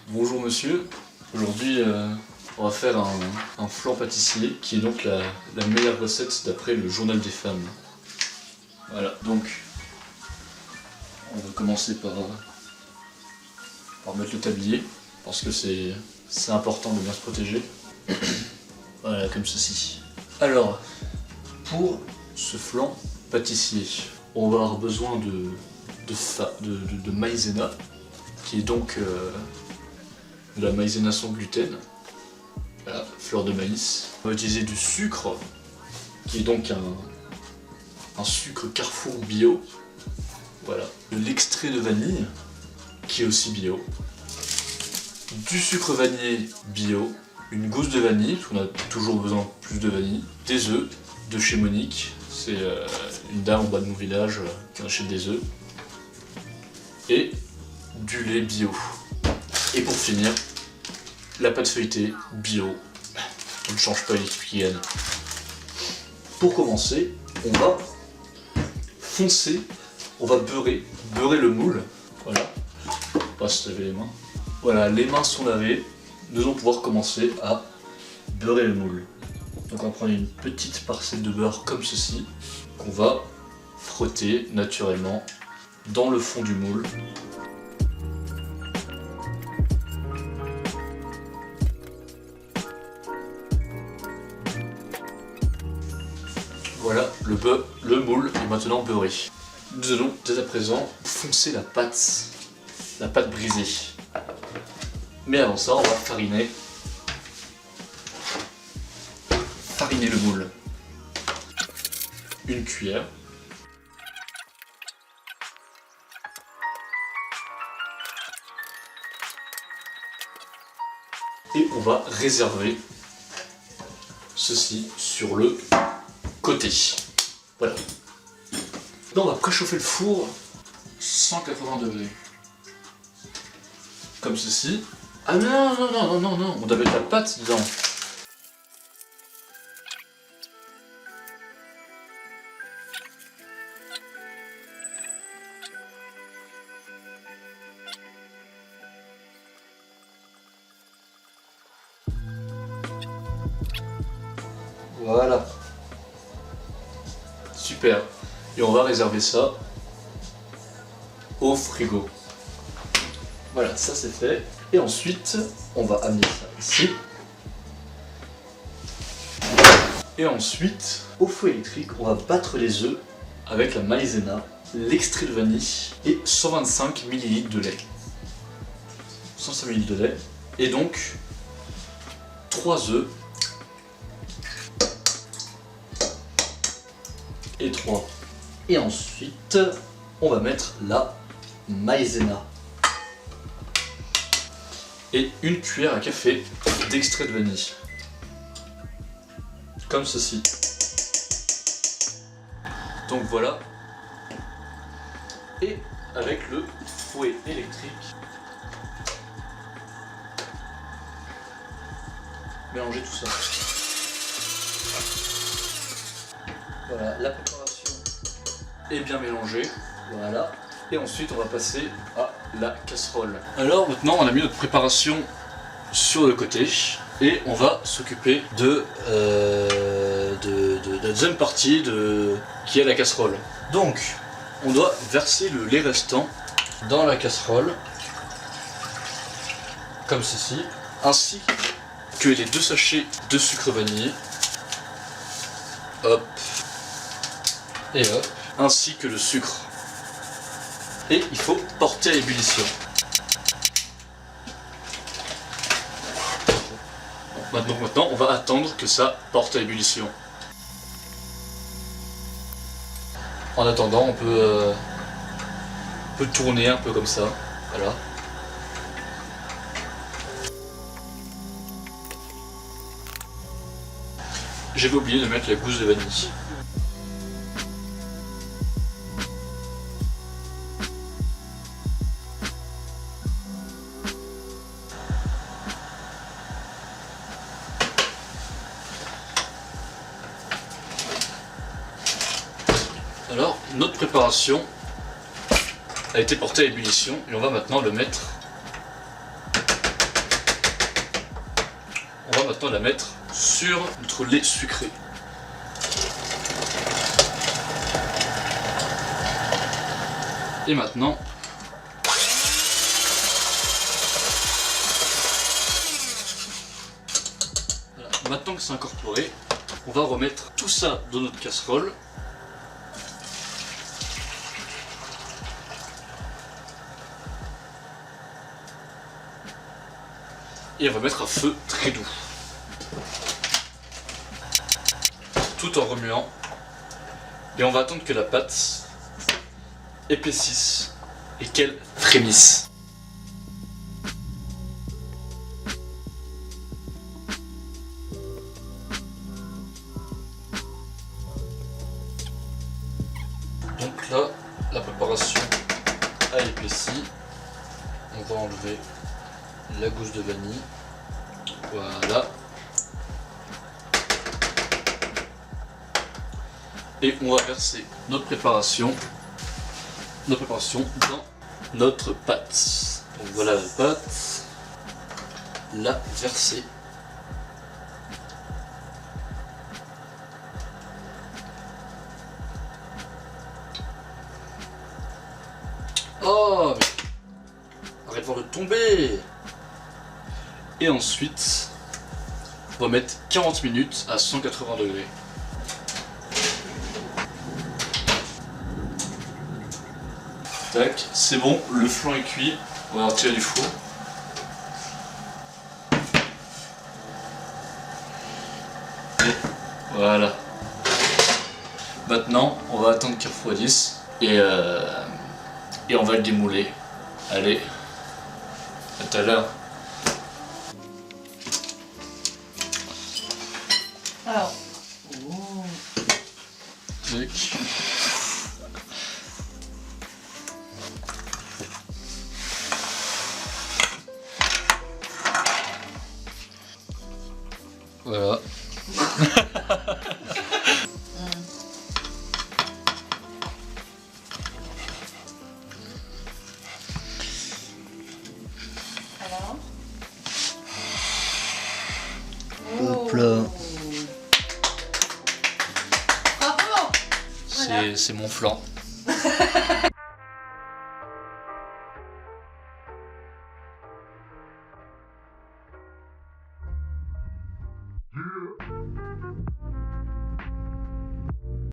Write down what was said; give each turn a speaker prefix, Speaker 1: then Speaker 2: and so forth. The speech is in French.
Speaker 1: Bonjour monsieur, aujourd'hui on va faire un flan pâtissier qui est donc la meilleure recette d'après le journal des femmes. Voilà, donc on va commencer par mettre le tablier parce que c'est important de bien se protéger. Voilà, comme ceci. Alors, pour ce flan pâtissier, on va avoir besoin de maïzena, qui est donc de la maïzena sans gluten, voilà, fleur de maïs. On va utiliser du sucre, qui est donc un sucre Carrefour bio, voilà. De l'extrait de vanille, qui est aussi bio. Du sucre vanillé bio, une gousse de vanille, parce qu'on a toujours besoin de plus de vanille. Des œufs de chez Monique, c'est une dame en bas de mon village qui achète des œufs. Et du lait bio. Et pour finir, la pâte feuilletée bio. On ne change pas les Kipkien. Pour commencer, on va foncer, on va beurrer le moule. Voilà, on va se laver les mains. Voilà, les mains sont lavées, nous allons pouvoir commencer à beurrer le moule. Donc on va prendre une petite parcelle de beurre comme ceci, qu'on va frotter naturellement dans le fond du moule. Voilà, le moule est maintenant beurré. Nous allons dès à présent foncer la pâte brisée. Mais avant ça, on va fariner le moule. Une cuillère. Et on va réserver ceci sur le côté. Voilà. Maintenant, on va préchauffer le four 180 degrés. Comme ceci. Ah non, on doit mettre la pâte dedans. Voilà. Super. Et on va réserver ça au frigo. Voilà, ça c'est fait. Et ensuite, on va amener ça ici. Et ensuite, au feu électrique, on va battre les œufs avec la maïzena, l'extrait de vanille et 125 ml de lait. 105 ml de lait. Et donc, 3 œufs. Et 3. Et ensuite, on va mettre la maïzena. Et une cuillère à café d'extrait de vanille. Comme ceci. Donc voilà. Et avec le fouet électrique, mélangez tout ça. Voilà, la préparation est bien mélangée. Voilà. Et ensuite, on va passer à la casserole. Alors maintenant, on a mis notre préparation sur le côté et on va s'occuper de la deuxième partie qui est la casserole. Donc, on doit verser le lait restant dans la casserole, comme ceci, ainsi que les 2 sachets de sucre vanillé. Hop. Et hop. Ainsi que le sucre. Et il faut porter à ébullition. Maintenant, on va attendre que ça porte à ébullition. En attendant, on peut tourner un peu comme ça. Voilà. J'avais oublié de mettre la gousse de vanille. Alors, notre préparation a été porté à ébullition et on va maintenant le mettre On va maintenant la mettre sur notre lait sucré. Et maintenant, voilà. Maintenant que c'est incorporé, on va remettre tout ça dans notre casserole. Et on va mettre à feu très doux. Tout en remuant. Et on va attendre que la pâte épaississe et qu'elle frémisse. Donc là, la préparation a épaissi. On va enlever la gousse de vanille. Voilà. Et on va verser notre préparation dans notre pâte. Donc voilà la pâte. La verser. Oh, mais arrête de voir le tomber. Et ensuite, on va mettre 40 minutes à 180 degrés. Tac, c'est bon, le flan est cuit. On va le retirer du four. Et voilà. Maintenant, on va attendre qu'il refroidisse et on va le démouler. Allez, à tout à l'heure.
Speaker 2: Alors.
Speaker 1: Tac. Voilà.
Speaker 2: Alors.
Speaker 3: Hop là.
Speaker 2: Bravo.
Speaker 1: C'est mon flan.